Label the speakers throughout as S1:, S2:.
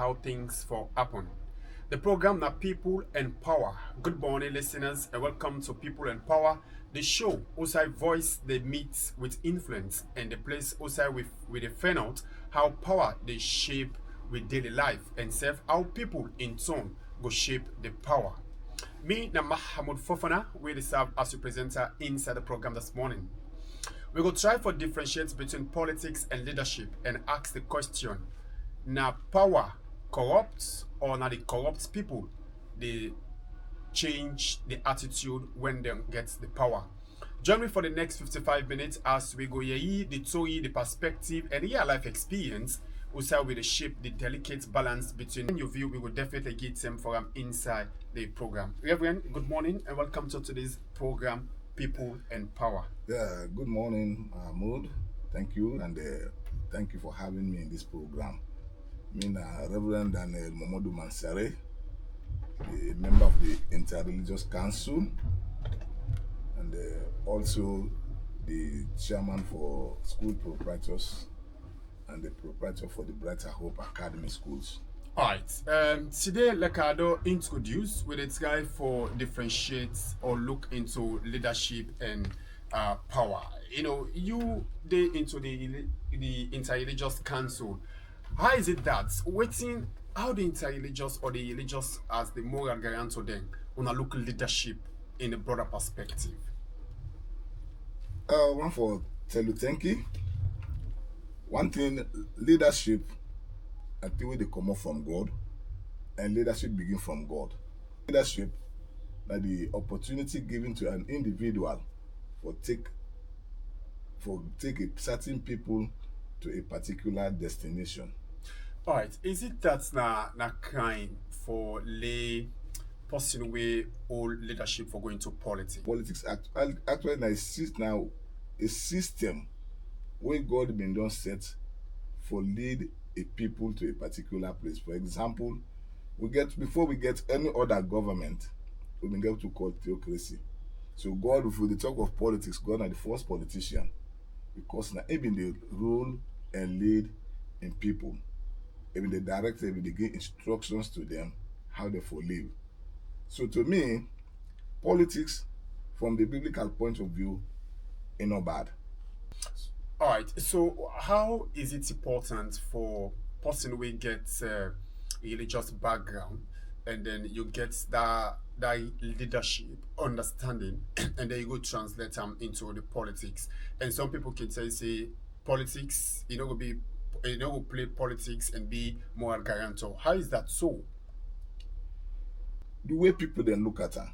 S1: how things for happen. The program that People and Power. Good morning, listeners, and welcome to People and Power, the show also voice the meets with influence and the place also with a fan out how power they shape with daily life and serve how people in turn go shape the power. Me na Mahmoud Fofana will serve as your presenter inside the program this morning. We will try for differentiate between politics and leadership and ask the question: now power corrupts or now they corrupt people? They change the attitude when they get the power. Join me for the next 55 minutes as we go here, the story, the perspective, and real life experience. Also, with the shape, the delicate balance between your view, we will definitely get some for inside the program. Reverend, good morning and welcome to today's program, People and Power.
S2: Yeah, good morning, Mahmoud. Thank you, and thank you for having me in this program. Me na Reverend Daniel Momodu Mansare, a member of the Interreligious Council, and also the chairman for school proprietors and the proprietor for the Brighter Hope Academy schools.
S1: Alright, today Lecado introduced with its guy for differentiate or look into leadership and power. You know, you they into the interreligious council. How is it that waiting how the interreligious or the religious as the moral guarantor then on a local leadership in a broader perspective?
S2: One for Telutenki. One thing, leadership, I think they come up from God, and leadership begin from God. Leadership, that the opportunity given to an individual for take a certain people to a particular destination.
S1: Alright, is it that na kind for lay person way all leadership for going to politics?
S2: Politics actually now a system where God been done set for lead a people to a particular place. For example, we get before we get any other government, we been able to call theocracy. So God, if we talk of politics, God are the first politician because now even they rule and lead in people. Even they direct them, they give instructions to them how they for live. So to me, politics from the biblical point of view is not bad.
S1: All right. So, how is it important for person who gets religious background, and then you get that leadership understanding, and then you go translate them into the politics? And some people can say politics, you know, go play politics and be moral guarantor. How is that so?
S2: The way people then look at her.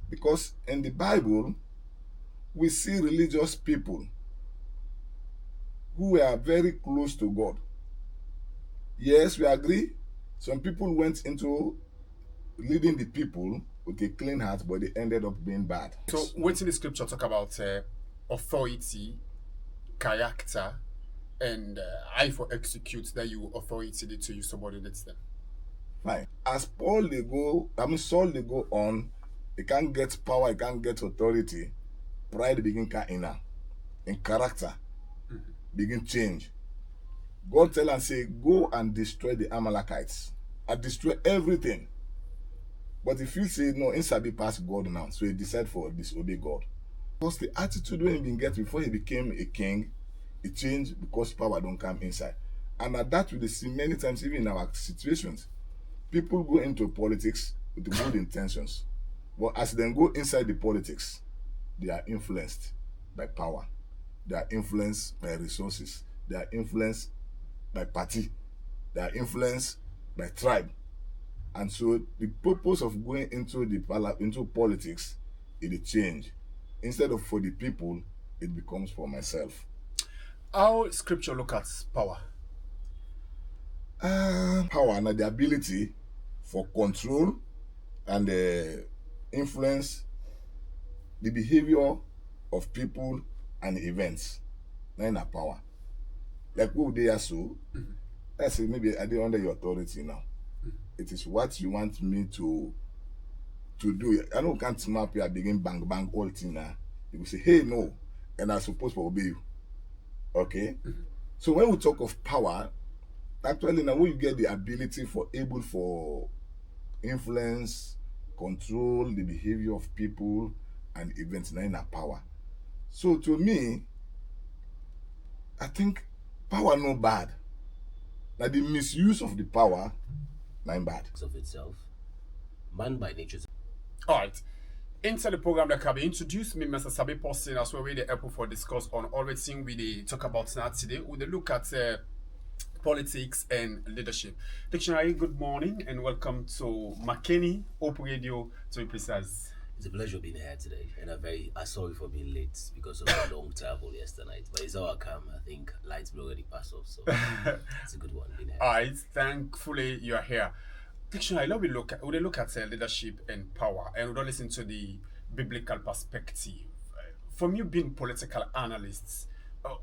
S2: Because in the Bible, we see religious people who were very close to God. Yes, we agree. Some people went into leading the people with a clean heart, but they ended up being bad.
S1: So, what in the scripture talk about authority, character, and I for execute that you authority to you subordinates them.
S2: Fine. As Saul they go on, he can't get power, he can't get authority. Pride begin in character, begin change. God tell and say, go and destroy the Amalekites. And destroy everything. But if you say no, inside be past God now, so he decide for disobey God. Because the attitude when he been get before he became a king, it changed because power don't come inside. And at that we see many times, even in our situations, people go into politics with good intentions. But as they go inside the politics, they are influenced by power. They are influenced by resources. They are influenced by party. They are influenced by tribe. And so the purpose of going into politics is a change. Instead of for the people, it becomes for myself.
S1: How scripture look at power?
S2: Power and the ability for control and influence the behavior of people and events. Not in a power. Like who they are so, let's say maybe I did under your authority now. It is what you want me to do. I know can't map here begin bang all thing now. You will say, hey no, and I'm supposed to obey you. Okay? So when we talk of power, Actually, now when you get the ability for able for influence, control the behavior of people and events now in a power. So to me, I think power no bad. Now the misuse of the power, not bad.
S3: Of itself, man by nature.
S1: All right. Inside the program that can be introduced, me, Mr. Sabi Posting, as well, with the Apple for discuss on always thing we dey talk about now today. We dey look at politics and leadership. Dictionary, good morning and welcome to McKinney Hope Radio to be precise.
S3: It's a pleasure being here today, and I'm sorry for being late because of the long travel yesterday night. But it's all come. I think lights will already pass off, so it's a good one being here.
S1: All right, thankfully you are here. Dictionary, let me look at leadership and power, and we don't listen to the biblical perspective. From you being political analysts,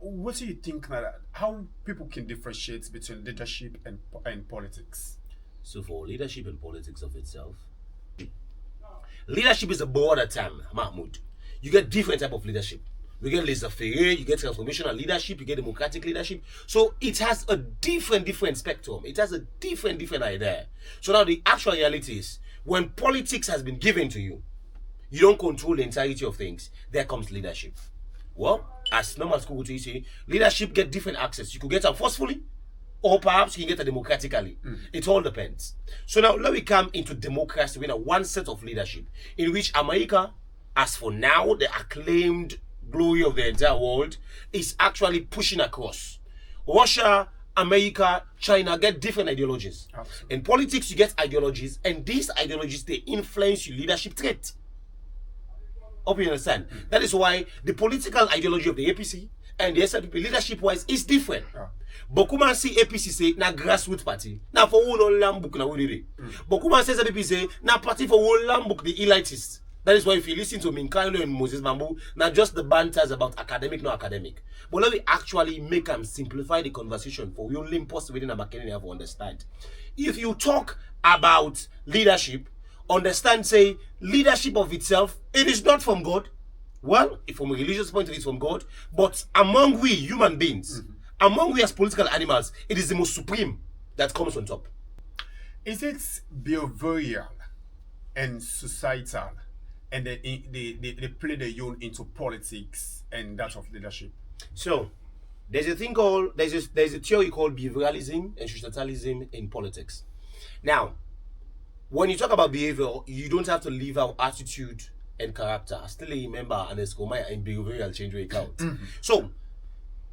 S1: what do you think that how people can differentiate between leadership and politics?
S3: So for leadership and politics of itself, leadership is a broader term, Mahmoud. You get different type of leadership. You get laissez-faire, you get transformational leadership, you get democratic leadership. So it has a different spectrum. It has a different idea. So now the actual reality is, when politics has been given to you, you don't control the entirety of things. There comes leadership. Well, as normal school would say, leadership get different access. You could get them forcefully, or perhaps you can get it democratically. It all depends. So now let me come into democracy with one set of leadership in which America, as for now, the acclaimed glory of the entire world, is actually pushing across. Russia, America, China get different ideologies.
S1: Absolutely.
S3: In politics, you get ideologies, and these ideologies, they influence your leadership trait. Hope you understand. That is why the political ideology of the APC and the SLP leadership-wise is different. But come see APC say na grassroots party. Na for who no lambuk na who. But come say SLP say na party for who lambuk the elitists. That is why if you listen to Minkailo and Moses Mambu, not just the banters about academic, no academic. But let me actually make and simplify the conversation for you limpos within a McKinney have to understand. If you talk about leadership, understand, say, leadership of itself, it is not from God. Well, if from a religious point of view, it's from God. But among we human beings, among we as political animals, it is the most supreme that comes on top.
S1: Is it behavioral and societal, and they play the role into politics and that of leadership?
S3: So, there's a thing called, there's a theory called behavioralism and societalism in politics. Now, when you talk about behavior, you don't have to leave out attitude and character. I still remember an Escomaya and behavioral change your account. So,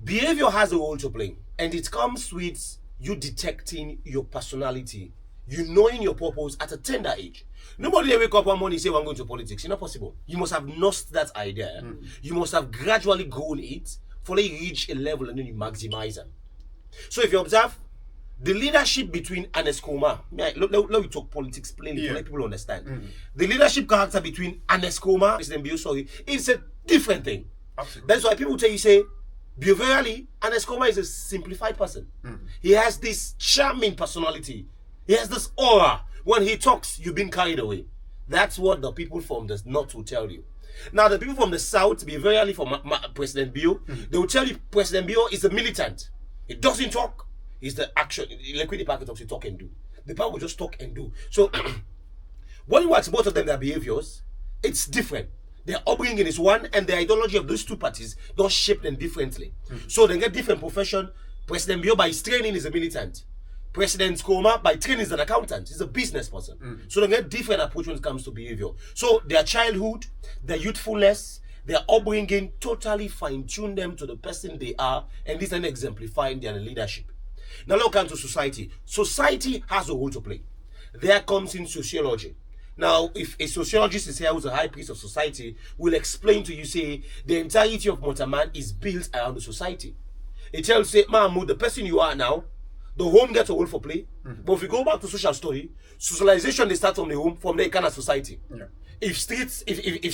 S3: behavior has a role to play, and it comes with you detecting your personality, you knowing your purpose at a tender age. Nobody wake up one morning and say, I'm going to politics. It's not possible. You must have nursed that idea. You must have gradually grown it for you reach a level and then you maximize them. So if you observe, the leadership between an Escoma, let me talk politics plainly to let people understand. The leadership character between an Escoma, President Bio, sorry, it's a different thing.
S1: Absolutely.
S3: That's why people tell you, say, behaviorally, an Escoma is a simplified person. He has this charming personality. He has this aura. When he talks, you've been carried away. That's what the people from the north will tell you. Now, the people from the south, behaviorally from President Bio, they will tell you President Bio is a militant. He doesn't talk. He's the action. Liquidity packet talks, you talk and do. The power will just talk and do. So, when you ask both of them their behaviors, it's different. Their upbringing is one, and the ideology of those two parties don't shape them differently. So they get different profession. President Bio, by his training, is a militant. President Skoma, by training, is an accountant. He's a business person. So they get different approach when it comes to behavior. So their childhood, their youthfulness, their upbringing totally fine-tune them to the person they are, and this is exemplifying their leadership. Now look into society. Society has a role to play. There comes in sociology. Now, if a sociologist is here who's a high priest of society, will explain to you, say, the entirety of Motaman is built around the society. It tells you, say, Mahmoud, the person you are now, the home gets a role for play. But if we go back to social story, socialization, they start from the home, from the kind of society.
S1: Yeah.
S3: If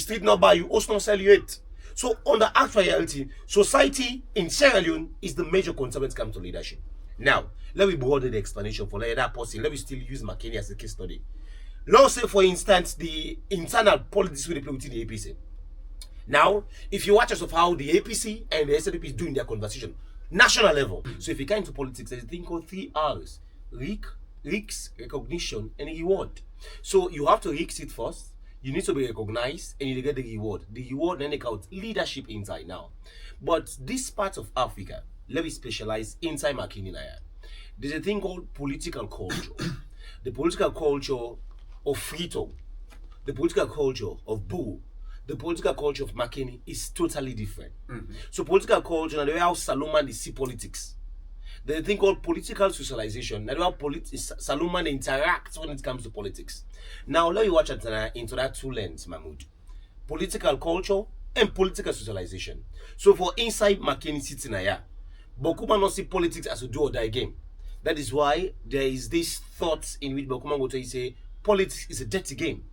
S3: street not buy you, us not sell you it. So on the actual reality, society in Sierra Leone is the major concern when it comes to leadership. Now, let me broaden the explanation for that person. Let me still use McKinney as a case study. Let's say, for instance, the internal politics with the within the APC. Now, if you watch us of how the APC and the SLP is doing their conversation, national level. So if you get into politics, there's a thing called 3 R's: risk, recognition, and reward. So you have to risk it first. You need to be recognized, and you get the reward. The reward then they count leadership inside now. But this part of Africa, let me specialize inside Makininaya. There's a thing called political culture. The political culture of Frito, the political culture of Boo, the political culture of McKinney is totally different. So political culture and the way how Salomon see politics. There's a thing called political socialization. That's how Salomon interacts when it comes to politics. Now let me watch it into that two lens, Mahmoud. Political culture and political socialization. So for inside McKinney sitting here, Bokuma not see politics as a do or die game. That is why there is this thought in which Bokuma go to say politics is a dirty game.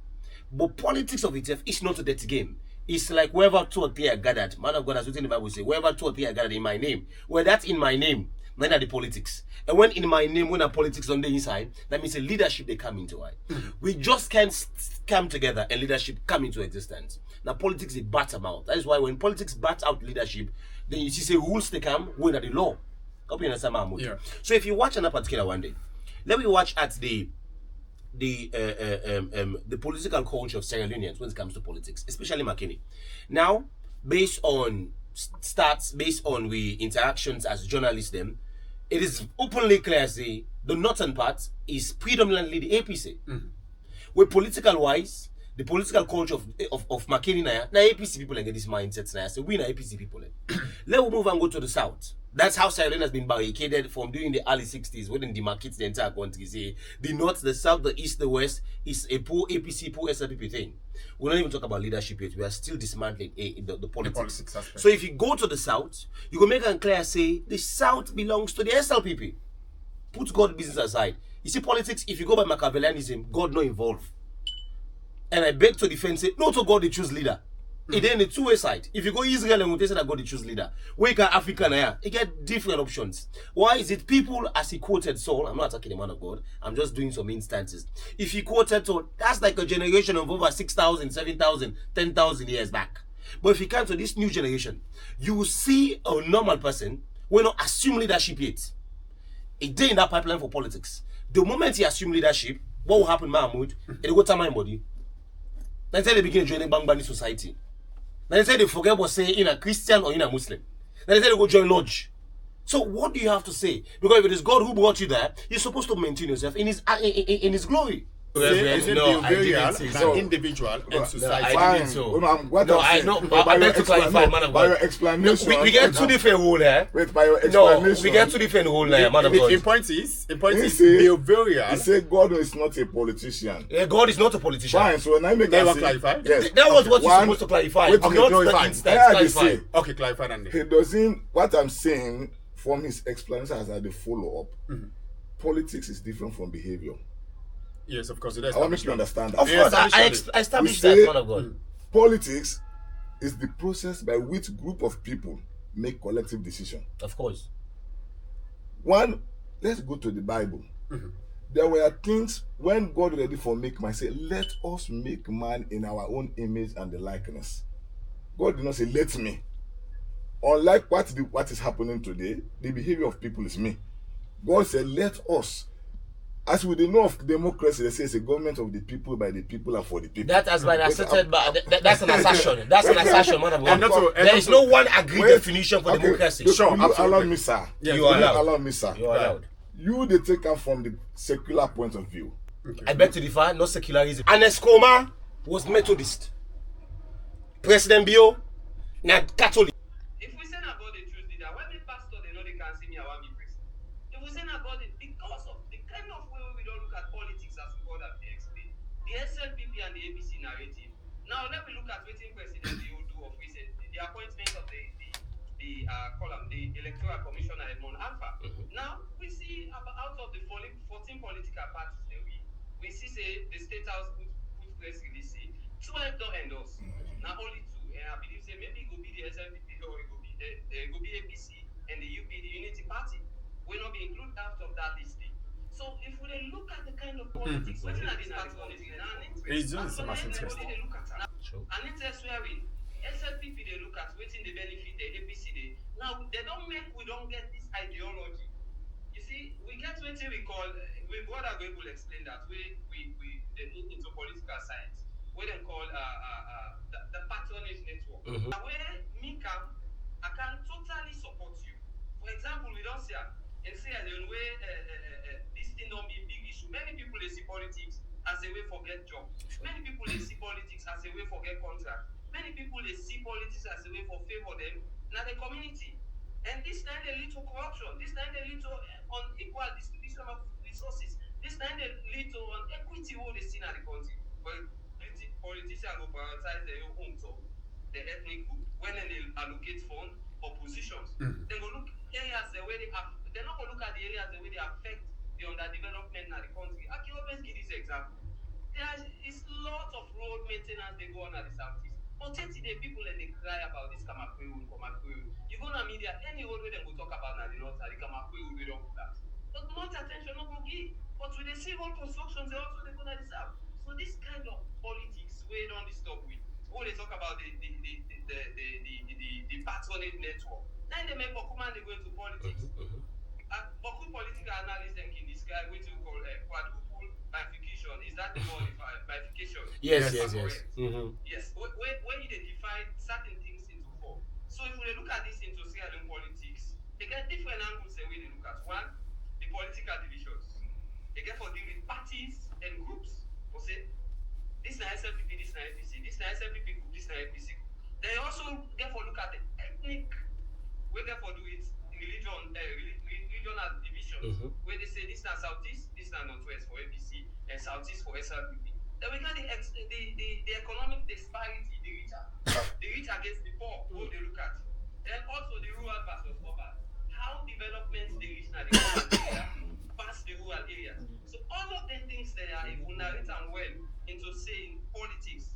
S3: But politics of itself is not a dirty game. It's like wherever two or three are gathered. Man of God has written in the Bible say, wherever two or three are gathered in my name. Well, that's in my name. Then are the politics. And when in my name, when the politics on the inside, that means the leadership they come into it. We just can't come together and leadership come into existence. Now politics is bat out. That is why when politics bat out leadership, then you see say rules they come when are the law. Hope you understand, Mahmoud.
S1: Yeah.
S3: So if you watch another particular one day, let me watch at the political culture of Sierra Leoneans when it comes to politics, especially McKinney. Now, based on stats, based on we interactions as journalists, them, it is openly clear the northern part is predominantly the APC. With political wise, the political culture of McKinney now APC people get this mindset now. So we are APC people. Let we move and go to the south. That's how Sierra Leone has been barricaded from during the early 60s, when it demarcates the entire country. Say the north, the south, the east, the west is a poor APC, poor SLPP thing. We're not even talking about leadership yet. We are still dismantling the politics.
S1: aspect.
S3: So if you go to the south, you can make it clear say the south belongs to the SLPP. Put God business aside. You see politics, if you go by Machiavellianism, God not involved. And I beg to defend, say, no to God, they choose leader. It then the two-way side. If you go Israel and say that God, they choose leader. Wake up Africa now, you get different options. Why is it people, as he quoted Saul, I'm not attacking the man of God, I'm just doing some instances. If he quoted Saul, that's like a generation of over 6,000, 7,000, 10,000 years back. But if you come to this new generation, you will see a normal person will not assume leadership yet. A day in that pipeline for politics. The moment he assume leadership, what will happen, Mahmoud? It will go to my body. Then say they begin joining Bangbani society. Then they say they forget what say in a Christian or in a Muslim. Then they say they go join lodge. So what do you have to say? Because if it is God who brought you there, you're supposed to maintain yourself in his glory.
S1: Is it
S3: No,
S1: the
S3: I
S1: varial,
S3: didn't say
S1: an
S3: so.
S1: individual, and
S3: No,
S1: society?
S3: I didn't so.
S2: What
S3: No,
S2: I'm
S3: I
S2: saying,
S3: know,
S2: no,
S3: but I
S2: by
S3: beg to
S2: your
S3: clarify,
S2: no,
S3: man of
S2: by
S3: God.
S2: your explanation.
S3: We get two different rules here.
S2: Wait, by your
S3: No,
S2: explanation.
S3: we get two different rules here, man of God.
S1: In point is,
S2: He
S1: the varial.
S2: He said God is not a politician.
S3: Yeah, God is not a politician.
S2: Fine, so when I make
S1: Never
S2: a
S1: clarify?
S2: yes.
S3: That was what you're
S2: One-
S3: supposed to clarify.
S2: Wait,
S3: Not
S2: okay,
S3: the
S2: clarify.
S3: instance.
S2: Yeah, they
S3: Clarify.
S2: say.
S1: Okay, clarify that.
S2: He doesn't. What I'm saying from his explanation as the follow up, politics is different from behavior.
S1: Yes, of course. It is.
S2: I want me to understand that.
S3: Of
S1: Yes,
S3: course, I
S1: understand
S3: established
S2: We
S3: that,
S2: say-
S3: man of God.
S2: Politics is the process by which group of people make collective decision.
S3: Of course.
S2: One, let's go to the Bible. There were things when God ready for make man say, let us make man in our own image and the likeness. God did not say, let me. Unlike what is happening today, the behavior of people is me. God said, let us. As we know of democracy, they say it's a government of the people, by the people, and for the people.
S3: That has been asserted, but that's an assertion. That's an assertion, man of
S1: And
S3: God.
S1: also- and
S3: There is
S1: also-
S3: no one agreed
S2: Wait,
S3: definition for democracy.
S2: Sure,
S1: Sure,
S2: you
S1: absolutely.
S2: allow me, sir.
S1: Yes,
S3: You are allowed.
S2: Allow me, sir.
S3: You are allowed.
S2: You they take them from the secular point of view.
S3: I beg to differ, not secularism. And Escoma was Methodist. President Bio, not Catholic.
S4: If we say na God dey choose leader, when the pastor they know they can see me, I want me priest. If we say na God, because of the kind of way we don't look at politics as God has been explained, the SLPP and the APC narrative. Now let me look at wetin President Bio do of recently, the appointment of the Electoral Commissioner Edmond Alpha. Now we see out of the 14 political parties we see say the State House put press release say 12 don't endorse. Now only 2, and I believe say maybe it go be the SLPP or it go be APC and the UP, the Unity Party, will not be included out of that listing. So if we dey look at the kind of politics, wetin are these parties politics now?
S1: It's just so much interest.
S4: An interest wherein SLPP they look at waiting the benefit the APC they now they don't make we don't get this ideology. You see, we get what we call we what are we will explain that we into political science. What they call the patronage network. Where me come, I can totally support you. For example, we don't see and say the way this thing don't be a big issue. Many people they see politics as a way for get job. Many people they see politics as a way for get contract. Many people they see politics as a way for favor them now the community. And this time they lead to corruption. This time they lead to unequal distribution of resources. This time they lead to unequity what they see in the country. But politicians will prioritize their own so the ethnic group when they allocate funds or positions. They go look areas the way they're not going to look at the areas the way they affect the underdevelopment in the country. I can always give this example. There is lots of road maintenance they go on at the southeast. But 30 the people and they cry about this Kamakwewu. You go to media, any road where they will talk about now the north, the Kamakwewu, we don't do that. But much attention not going to give. But when they see road constructions, they also they go to the south. So this kind of politics we don't disturb with. When they talk about the patronage network, then they make Bokuma they go into politics. Boku political analysts can describe what you call quadruple bifurcation. Is that the word bifurcation?
S3: Yes.
S4: Yes. When you define certain things into four. So if we look at this into Sierra Leone politics, they get different angles the way they look at. One, the political divisions. They get for deal with parties and groups. We say this is SLPP, this is APC, this is SLPP group, this is APC group. They also get for look at the ethnic. We get for do it regional divisions, where they say this is southeast, this is northwest for APC, and southeast for SLPP. Then we got the economic disparity, the rich against the poor, who they look at. Then also the rural versus urban. How developments the rich now the urban area past the rural area. So all of the things there, if we narrate them well into saying politics,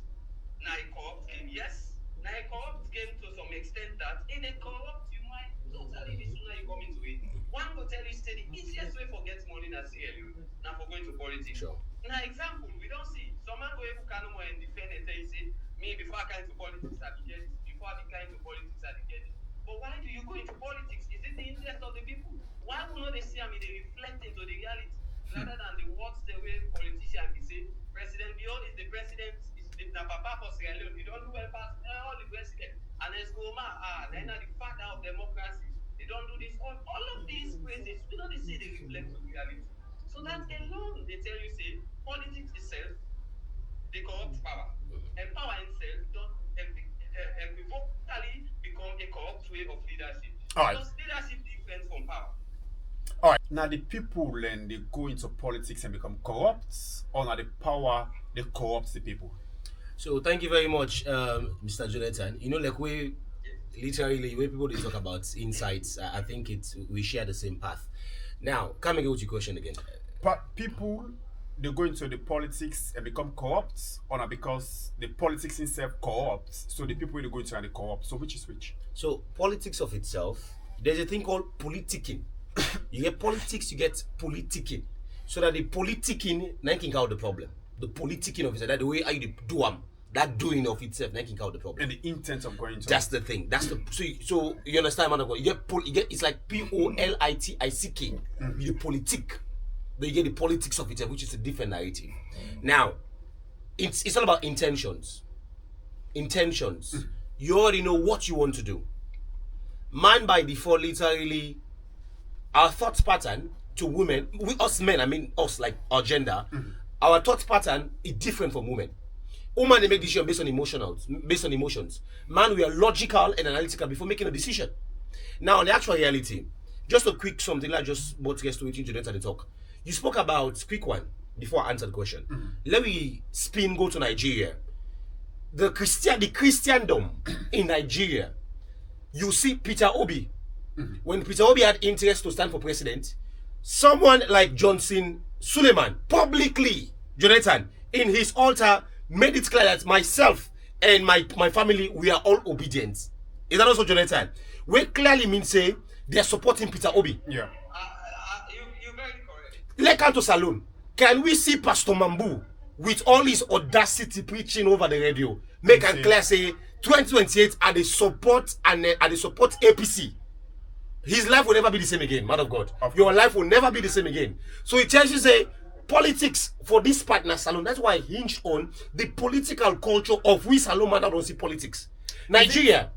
S4: now a corrupt game, yes. Now a corrupt game to some extent that in a corrupt you might totally the sooner you come into it. One will tell you say the easiest way for get money na CLU now for going to politics.
S3: Sure.
S4: Now example, we don't see some man go able can no more and defend and tell you say me before I came to politics I get it. Before I became to politics I get it. But why do you go into politics? Is it the interest of the people? Why would not they see I mean they reflect into the reality rather than the words the way politicians be say President Bion is the president is the papa for Sierra Leone. You don't do well past all the president. And there's Goma, then the father of democracy. They don't do this. All of these phrases, we don't see they reflect to reality. So that alone, they tell you, say, politics itself, they corrupt power. And power itself don't equivocally become a corrupt way of leadership.
S1: All right.
S4: Because leadership different from power.
S1: All right. Now the people and they go into politics and become corrupt, or now the power they corrupt the people.
S3: So thank you very much, Mr. Jonathan. You know, like we literally when people they talk about insights, I think we share the same path. Now, come again with your question again.
S1: But people they go into the politics and become corrupt, or not because the politics itself corrupt, so the people they go into are the corrupt. So which is which?
S3: So politics of itself, there's a thing called politicking. You get politics, you get politicking. So that the politicking, now can out the problem. The politicking of itself, that the way how you do that doing of itself, now can out the problem.
S1: And the intent of going to
S3: That's the thing. That's the so you understand what I'm going. You get it's like POLITICK. The politic. Then you get the politics of itself, which is a different narrative. Now, it's all about intentions. Intentions. You already know what you want to do. Man by default, literally, our thought pattern to women, us men, I mean us, like our gender, our thought pattern is different from women. Women they make decisions based on emotions. Man, we are logical and analytical before making a decision. Now, in the actual reality, just a quick something like just what gets to waiting to enter the talk. You spoke about quick one before I answered the question. Let me go to Nigeria. The Christendom in Nigeria. You see Peter Obi. When Peter Obi had interest to stand for president, someone like Johnson Suleiman publicly, Jonathan, in his altar, made it clear that myself and my family, we are all obedient. Is that also Jonathan? We clearly mean say they are supporting Peter Obi.
S1: Yeah.
S4: You're very correct.
S3: Like Kanto Salon, can we see Pastor Mambu with all his audacity preaching over the radio, make and clear say 2028 and they support APC, his life will never be the same again, man of God. Your life will never be the same again. So it tells you, say, politics for this partner salon. That's why I hinged on the political culture of we salon man that don't see politics. Nigeria,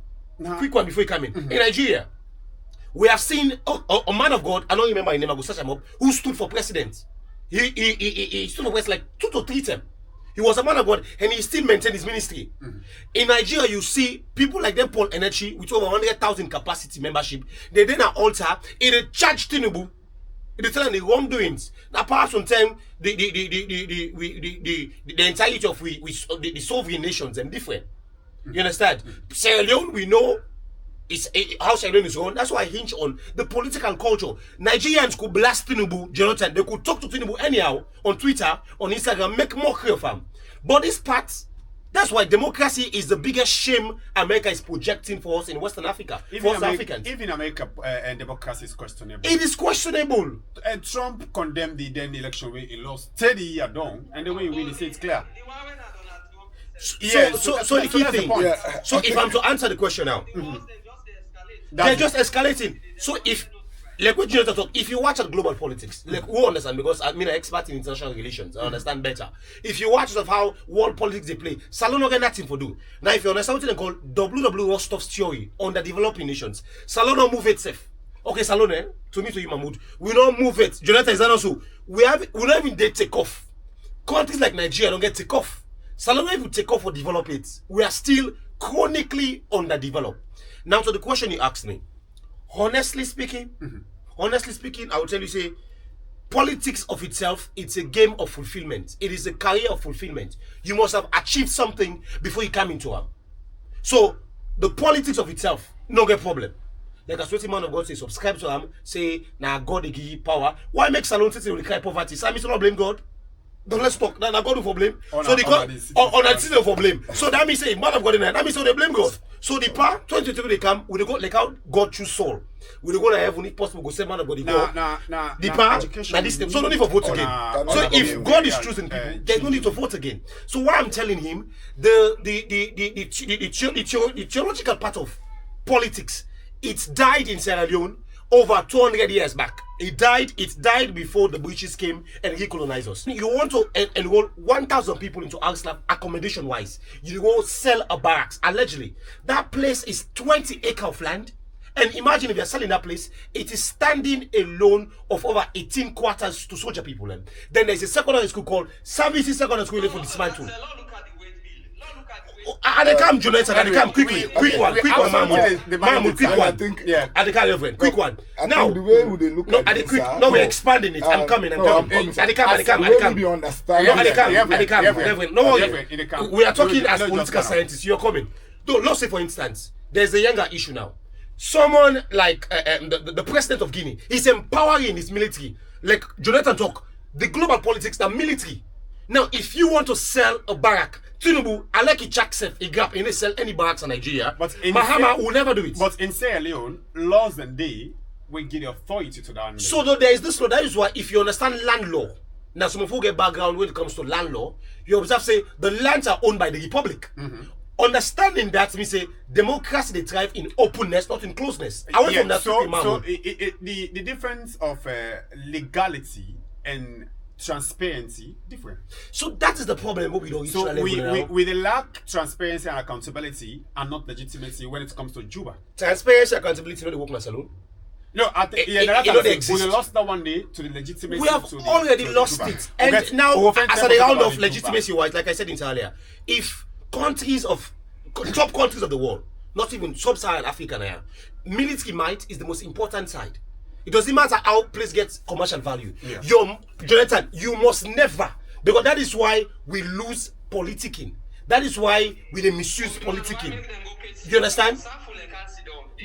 S3: quick one before you come in. In Nigeria, we have seen a man of God, I don't remember his name, I go search him up, who stood for president. He stood for president like 2 to 3 times. He was a man of God and he still maintained his ministry. In Nigeria, you see people like them, Paul Energy, with over 100,000 capacity membership. They then an altar, they charge Tinubu. They tell them the wrongdoings. Now, perhaps sometimes the entirety of the sovereign nations and different. You understand? Sierra Leone, we know how Sierra Leone is run. That's why I hinge on the political culture. Nigerians could blast Tinubu, Jonathan. They could talk to Tinubu anyhow on Twitter, on Instagram, make mockery of him. But this part, that's why democracy is the biggest shame America is projecting for us in Western Africa. For us Africans.
S1: Even America, democracy is questionable.
S3: It is questionable.
S1: And Trump condemned the then election where he lost 30 years down, and the way he win, he said it's clear.
S3: So the key thing. So if I'm to answer the question now, they're just escalating. So if, like what Jonathan talk, if you watch at global politics, like who understand, because I mean an expert in international relations, I understand better. If you watch of how world politics they play, Salon don't get nothing for do. Now if you understand what they call WW Rostov's theory on the developing nations, Salon don't move itself. Okay, Salon, to me to you Mahmoud, we don't move it. Jonathan is that also. We don't even they take off. Countries like Nigeria don't get take off. Salon don't even take off or develop it. We are still chronically underdeveloped. Now to the question you asked me, honestly speaking, I will tell you, say, politics of itself, it's a game of fulfillment. It is a career of fulfillment. You must have achieved something before you come into it. So the politics of itself, no get problem. Like a sweaty man of God say, subscribe to him, say, now God they give you power. Why make Salon City will cry poverty? So I mean, not blame God. Don't let's talk. Now God for blame. So they call on a citizen for blame. So that means say man of God in there. That means so they blame God. So the power 2023 they come, we go like how God choose Saul. We go to heaven if possible, go say man of God. The power now this so no need for vote again. So if God is choosing people, there's no need to vote again. So why I'm telling him the theological part of politics, it died in Sierra Leone over 200 years back. It died before the British came and recolonized us. You want to enroll 1,000 people into Arsenal accommodation wise. You go sell a barracks. Allegedly, that place is 20 acres of land. And imagine if you're selling that place, it is standing alone of over 18 quarters to soldier people. Then there's a secondary school called Services Secondary School for dismantle. And they come, Jonathan, and they come quickly. Quick one, Mahmoud, quick one. At the Reverend, quick one. Now,
S2: the way would they look
S3: no, at the quick, no, we're expanding it. I'm coming. At the come. Reverend, no, we are talking as political scientists. You're coming. Don't, let's say, for instance, there's a younger issue now. Someone like the president of Guinea is empowering his military. Like Jonathan talk, the global politics, the military. Now, if you want to sell a barrack, Tinubu, I like it check safe, a gap, and they sell any barracks in Nigeria. But Mahama will never do it.
S1: But in Sierra Leone, laws and they will give the authority to that.
S3: So though there is this law, that is why if you understand land law, now some people get background when it comes to land law, you observe say the lands are owned by the republic. Understanding that means say democracy they thrive in openness, not in closeness. Away from that,
S1: so the difference of legality and transparency different.
S3: So that is the problem we don't
S1: so we lack transparency and accountability and not legitimacy when it comes to Juba.
S3: Transparency and accountability not the work in a salon.
S1: No, we lost that one day to the legitimacy.
S3: We have already lost it. And now as a round of legitimacy wise, like I said earlier, if countries of top countries of the world, not even sub-Saharan Africa now, military might is the most important side. It doesn't matter how place gets commercial value. Jonathan, you must never, because that is why we lose politicking. That is why we misuse politicking. You understand?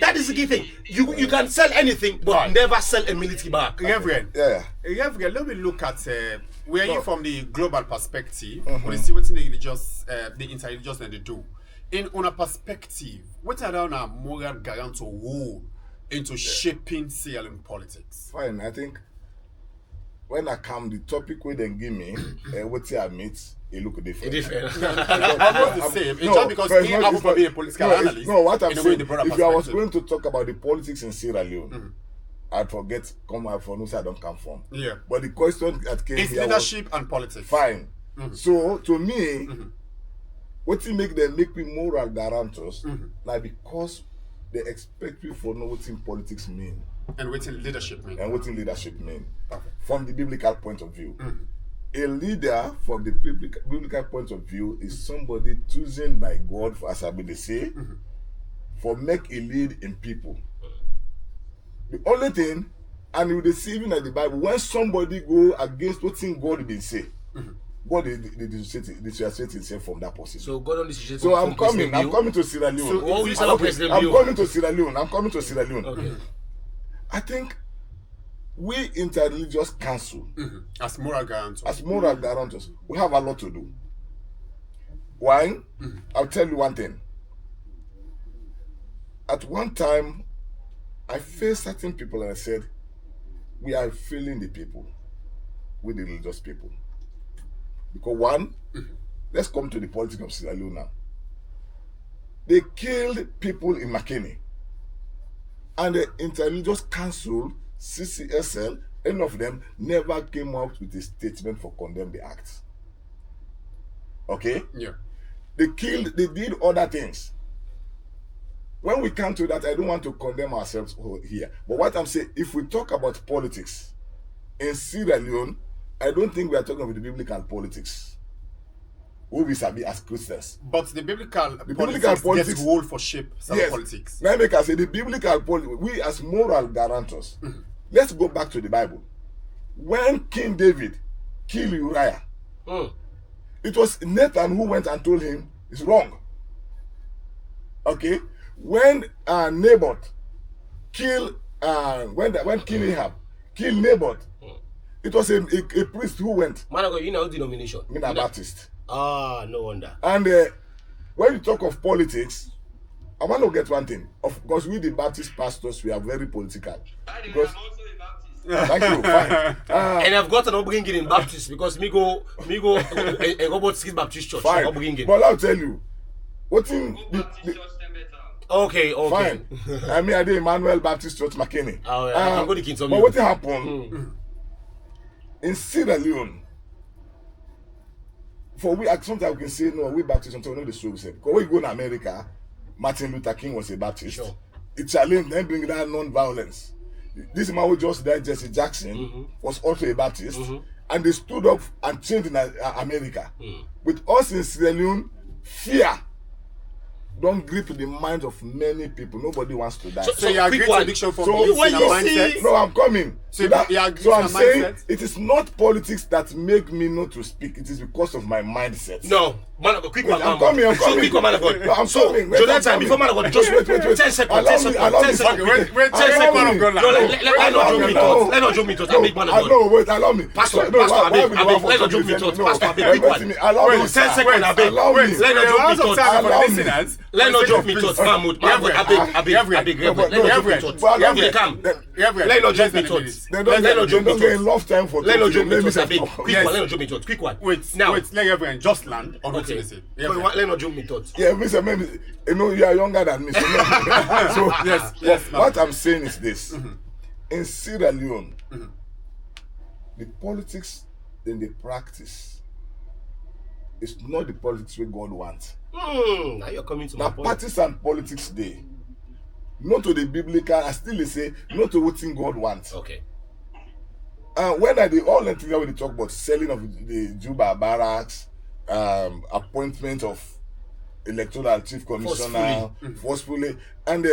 S3: That is the key thing. You can sell anything, but never sell a military barrack.
S1: Reverend, let me look at where you from the global perspective. We see what's in the religious, the interreligious and the do. In on a perspective, what are our moral guarantor role into shaping Sierra Leone politics?
S2: Fine, I think when I come, the topic where they give me, what I meet, it look different.
S3: Different.
S1: Almost the same. It's just because he happens to be a political analyst.
S2: No, what I'm
S1: in a way,
S2: saying,
S1: the broader
S2: if I was
S1: perspective.
S2: going to talk about the politics in Sierra Leone, I'd forget come out from who I don't come from.
S1: Yeah.
S2: But the question that came
S1: It's
S2: here
S1: leadership and politics.
S2: was fine. So to me, what you make them make me moral guarantors, now because they expect me for know what in politics mean
S1: And waiting leadership mean.
S2: and what in leadership mean
S1: Perfect.
S2: from the biblical point of view. A leader from the biblical point of view is somebody chosen by God, for, as I will say, for make a lead in people. The only thing, and you will see even in the Bible, when somebody go against what thing God been say, God they dissociate himself from that person.
S3: So God only suggests.
S2: So I'm coming to Sierra Leone.
S1: So
S3: what will you say
S2: I'm
S3: about President
S2: I'm
S3: Bill?
S2: coming to Sierra Leone. I'm coming to Sierra Leone.
S3: Okay.
S2: I think we interreligious council,
S1: As moral guarantors.
S2: as moral guarantors, we have a lot to do. Why? I'll tell you one thing. At one time, I faced certain people and I said, we are failing the people, with the religious people. Because one, let's come to the politics of Sierra Leone now. They killed people in McKinney. And the Interreligious Council, CCSL, any of them never came out with a statement for condemn the act. Okay?
S1: Yeah.
S2: They did other things. When we come to that, I don't want to condemn ourselves here. But what I'm saying, if we talk about politics in Sierra Leone, I don't think we are talking about the biblical politics. Who we sabi as Christians.
S1: But the biblical
S2: biblical politics
S1: gets role for shape some politics.
S2: Let me say the biblical politics, we as moral guarantors, let's go back to the Bible. When King David killed Uriah, it was Nathan who went and told him it's wrong. Okay? When Naboth killed, when King Ahab killed Naboth, it was a priest who went.
S3: Man of God, you know what denomination?
S2: Me na Baptist.
S3: No wonder.
S2: And when you talk of politics, I want to get one thing. Of course, we the Baptist pastors, we are very political.
S4: By the way,
S2: Because,
S4: I'm also a Baptist.
S2: thank you, fine.
S3: And I've got an upbringing in Baptist because me go a Robert Skid Baptist Church.
S2: Fine.
S3: Upbringing.
S2: But I'll tell you, what in
S4: Go Baptist Church, Tembeton.
S3: Okay.
S2: fine. I mean, I did Emmanuel Baptist Church, McKinney.
S3: Oh, yeah. I'm going to kill some
S2: But
S3: you.
S2: what happened in Sierra Leone? For we, sometimes we can say no, we Baptists. Sometimes we know the story. Because when you go to America, Martin Luther King was a Baptist.
S3: Sure.
S2: It challenged them bring that non-violence. This man who just died, Jesse Jackson, was also a Baptist, and they stood up and changed in America. With us in Sierra Leone, fear don't grip the minds of many people. Nobody wants to die.
S1: So you agree
S3: quick
S1: to
S3: one.
S1: addiction for
S2: So
S1: being
S2: when
S1: in a
S2: you
S1: mindset?
S2: No, I'm coming.
S1: So
S2: that,
S1: you agree
S2: so
S1: to
S2: I'm
S1: a
S2: saying
S1: mindset?
S2: it is not politics that make me not to speak. It is because of my mindset.
S3: No, man of God, quick
S2: Wait,
S3: one.
S2: I'm coming.
S3: So quick one, man of God.
S2: No, I'm
S3: So,
S2: coming. Wait,
S3: Jonathan,
S2: I'm
S3: before man of God, just
S2: wait.
S3: 10 seconds.
S2: Allow
S3: 10
S2: me,
S3: seconds.
S2: allow
S3: 10
S2: me.
S3: seconds.
S1: Wait, 10
S2: Allow
S1: seconds
S2: me.
S1: of God.
S3: No, let not joke me thoughts. Let not joke me thoughts. I beg man of God.
S2: No, wait, allow me.
S3: Pastor,
S2: No,
S3: Pastor,
S2: why
S3: abeg,
S2: would you want
S3: let
S2: for
S3: not joke me
S2: something?
S3: thoughts.
S2: No,
S3: Pastor, abeg,
S2: wait,
S3: quick
S2: wait,
S3: one.
S2: allow me.
S3: Wait, 10 seconds, abeg.
S2: Allow me.
S3: Let not joke me
S1: Also,
S3: thoughts.
S1: time for
S2: Allow
S1: the
S2: me.
S1: listeners.
S3: Let not joke me thoughts. Mahmoud, abeg, Reverend. Let not joke me thoughts. Reverend, calm. Let not joke me thoughts.
S2: They
S3: Let not joke me
S2: don't get
S3: thoughts.
S2: enough time for
S3: Let not joke me
S2: talking.
S3: thoughts,
S2: Let me
S3: abeg.
S2: say-
S3: Quick one, let not joke me thoughts. Quick one.
S1: Wait,
S3: Now.
S1: let Reverend just land on what
S3: Okay.
S1: you say.
S3: Let not joke me thoughts.
S2: Yeah, Mr. Maybe, you know, you are younger than me. So, so
S1: yes, ma'am.
S2: what I'm saying is this. In Sierra Leone, the politics in the practice is not the politics we God wants.
S3: Now you're coming to my
S2: Now,
S3: point.
S2: parties and politics day, not to the biblical, I still say, not to what thing God wants.
S3: Okay.
S2: When I all the things when they talk about selling of the Juba barracks, appointment of electoral chief commissioner, forcefully, and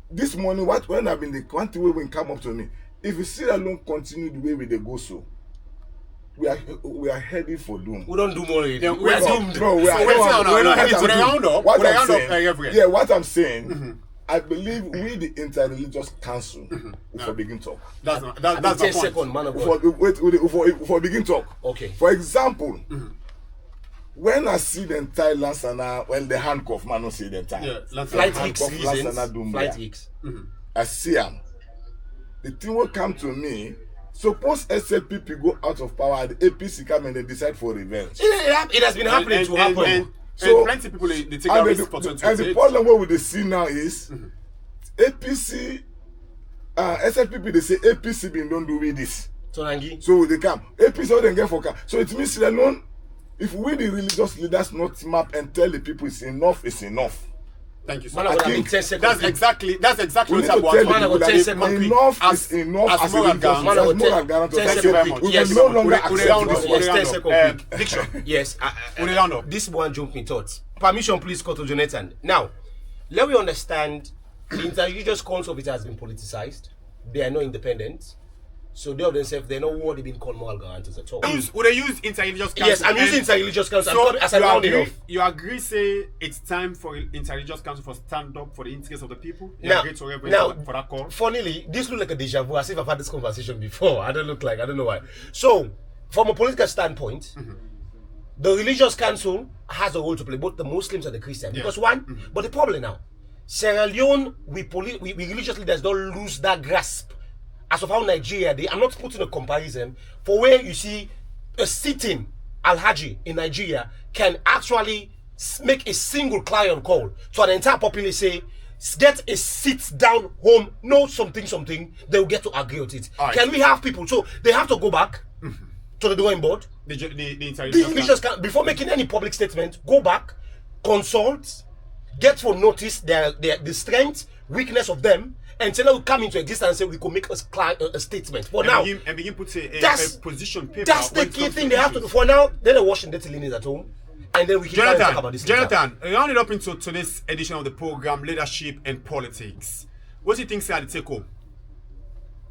S2: this morning, when I've been the quantity way when come up to me, if you see alone continue the way they go so, we are heading for doom.
S3: We don't do more. We
S1: Yeah,
S3: are
S1: no,
S3: doomed.
S2: No, we are.
S1: So wait,
S2: no,
S1: no,
S2: what
S1: heading
S2: I'm
S1: to the
S2: doing-
S1: round up,
S2: what
S1: to the
S2: I'm
S1: round up,
S2: saying-
S1: Reverend.
S2: Yeah, what I'm saying, I believe we the interreligious council will begin talk.
S1: That's
S3: Abeg,
S1: the
S3: 10
S1: point.
S3: seconds, man of God.
S2: For begin talk.
S3: Okay.
S2: For example, when I see the entire Lansana, when the handcuff man don't see the entire.
S1: Yeah, let's
S3: Flight
S2: handcuff
S3: risks
S2: Lansana
S3: reasons.
S2: Dumbia.
S3: Flight risks.
S2: I see him. The thing will come to me, Suppose SLPP go out of power, the APC come and they decide for revenge.
S3: It has been happening to happen.
S1: And plenty people they take a risk for 2028.
S2: And the problem what we see now is APC, SLPP they say APC been don't do with this. So they come. APC all they get for car. So it means they know if we the religious leaders not map and tell the people it's enough, it's enough.
S1: Thank you, sir.
S3: Man,
S1: I think that's exactly what I want.
S2: Enough is enough as
S1: moral
S2: a guarantor.
S1: Thank you very much.
S2: We will no longer accept
S3: Diction. Yes. This one jumped me thoughts. Permission, please, Koto Jonathan. Now, let me understand. The interreligious council of it has been politicized. They are not independent. So they of themselves, they know what they've been called moral guarantors at all.
S1: Would they use interreligious council?
S3: Yes, I'm using interreligious council.
S1: So
S3: as I round it off.
S1: You agree, say it's time for interreligious council for stand up for the interests of the people? You
S3: Now,
S1: agree to for that call?
S3: funnily, this looks like a deja vu, as if I've had this conversation before. I don't know why. So, from a political standpoint, the religious council has a role to play, both the Muslims and the Christians.
S1: Yeah.
S3: Because but the problem now, Sierra Leone, we religious leaders don't lose that grasp as of how Nigeria, I'm not putting a comparison, for where you see a sitting Alhaji in Nigeria can actually make a single client call to an entire population, say, get a sit down home, know something, they will get to agree with it.
S1: Right.
S3: Can we have people? So they have to go back to the drawing board.
S1: The
S3: Religious before making any public statement, go back, consult, get for notice the strength, weakness of them, and tell them we come into existence and say we could make a statement. For now,
S1: begin put a position paper.
S3: That's the key thing they have to do. For now, they're washing dirty linens at home, and then we can talk about this.
S1: Jonathan, round it up into today's edition of the program, Leadership and Politics. What do you think, sir, the take home?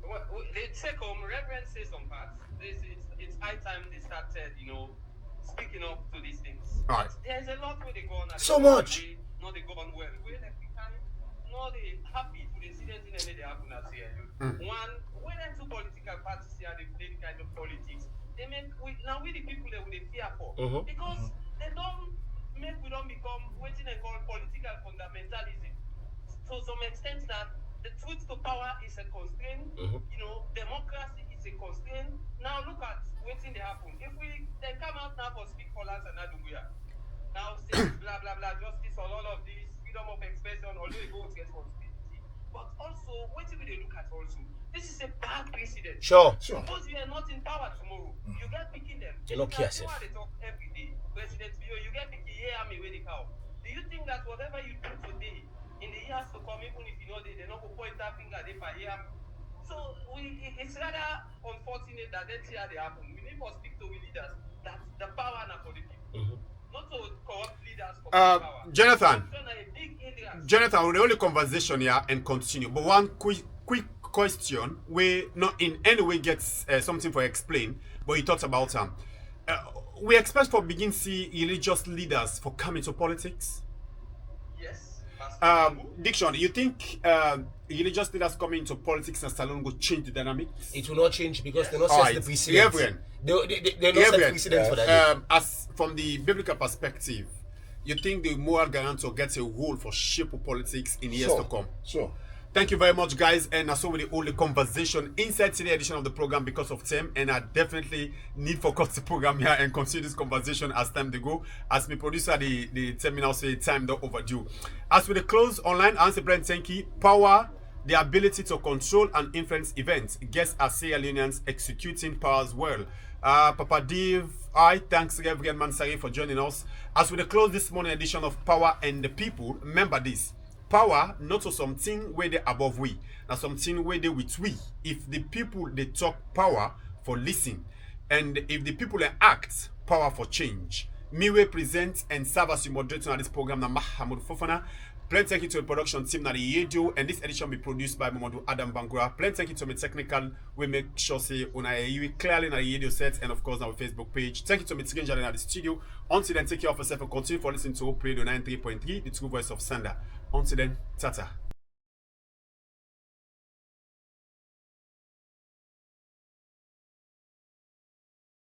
S4: Well, the take home, Reverend says some parts. It's high time they started, speaking up to these things.
S1: All right.
S4: There's a lot where they go on.
S3: So much.
S4: Not they go on well. Where they can, not they happy to the incident in they happen as here. One, when them two political parties here, they play the kind of politics. They make we the people that we fear for because they don't we don't become waiting and call political fundamentalism. To some extent that the truth to power is a constraint. Democracy is a constraint. Now look at waiting they happen. If we then come out now for speak for lands and Adubuya. Now say blah blah blah justice on all of this, freedom of expression, although it goes responsibility. But also, what do they look at also? This is a bad precedent.
S3: Sure.
S4: Suppose you are not in power tomorrow, you get picking them.
S3: You don't care, sir.
S4: They talk every day. President Bio, you get picking here me where they cow. Do you think that whatever you do today, in the years to come, even if you know they're not going to point that finger they for here? So it's rather unfortunate that that's here they happen. We need to speak to leaders that the power now for the people. Not to corrupt leaders for power.
S1: Jonathan, we'll only conversation here and continue. But one quick question, where not in any way gets something for explain, but he talks about we expect for begin see religious leaders for coming to politics.
S4: Yes.
S1: Diction, you think religious leaders coming into politics and Salon will change the dynamics?
S3: It will not change because they're not set the precedent. They're not set the precedent for that.
S1: As from the biblical perspective, you think the moral guarantor gets a role for shape of politics in years to come?
S2: Sure.
S1: Thank you very much, guys. And that's already all the conversation inside today's edition of the program because of time. And I definitely need for cut the program here and continue this conversation as time to go. As my producer, the terminal say time don't overdue. As with the close online answer, Brent Tenki, power, the ability to control and influence events. Guests are Sierra Leoneans executing power as well. Papa Dave, thanks Reverend Mansari for joining us. As we close this morning edition of Power and the People, remember this. Power, not so something where they above we, now something where they with we. If the people they talk power for listen, and if the people they act power for change. Me we present and serve as your moderator on this program na Mahamud Fofana. Plenty thank you to the production team na the radio, and this edition be produced by Mamadou Adam Bangura. Plenty thank you to my technical. We make sure say una you clearly na the radio set and of course on our Facebook page. Thank you to my Tigen Jalen at the studio. Until then, take care of yourself and continue for listening to Hope Radio 93.3, the true voice of Sanda. Until then, tata.